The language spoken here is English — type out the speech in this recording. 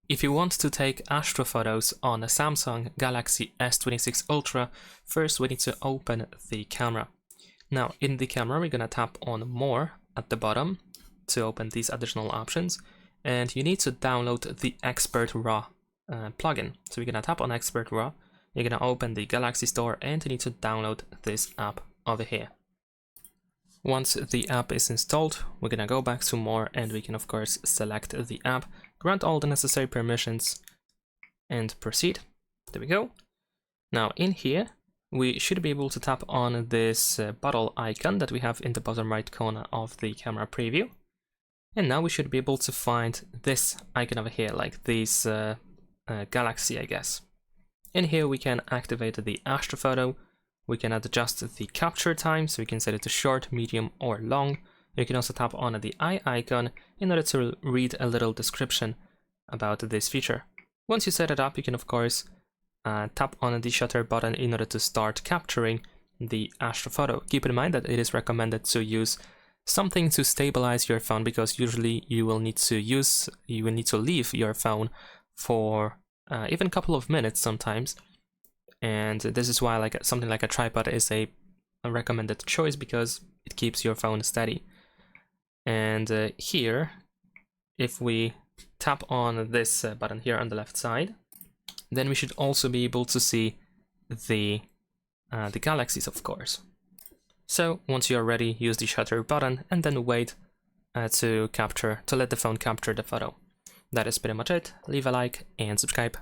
If you want to take astrophotos on a Samsung Galaxy S26 Ultra, first we need to open the camera. Now in the camera we're gonna tap on More at the bottom to open these additional options, and you need to download the Expert RAW plugin. So we're gonna tap on Expert RAW, you're gonna open the Galaxy Store, and you need to download this app over here. Once the app is installed, we're gonna go back to More, and we can of course select the app, grant all the necessary permissions, and proceed. There we go. Now in here, we should be able to tap on this bottle icon that we have in the bottom right corner of the camera preview. And now we should be able to find this icon over here, like this galaxy, I guess. In here we can activate the astrophoto. We can adjust the capture time, so we can set it to short, medium, or long. You can also tap on the eye icon in order to read a little description about this feature. Once you set it up, you can of course tap on the shutter button in order to start capturing the astrophoto. Keep in mind that it is recommended to use something to stabilize your phone, because usually you will need to leave your phone for even a couple of minutes sometimes. And this is why something like a tripod is a recommended choice, because it keeps your phone steady. And here, if we tap on this button here on the left side, then we should also be able to see the galaxies, of course. So once you're ready, use the shutter button and then wait to let the phone capture the photo. That is pretty much it. Leave a like and subscribe.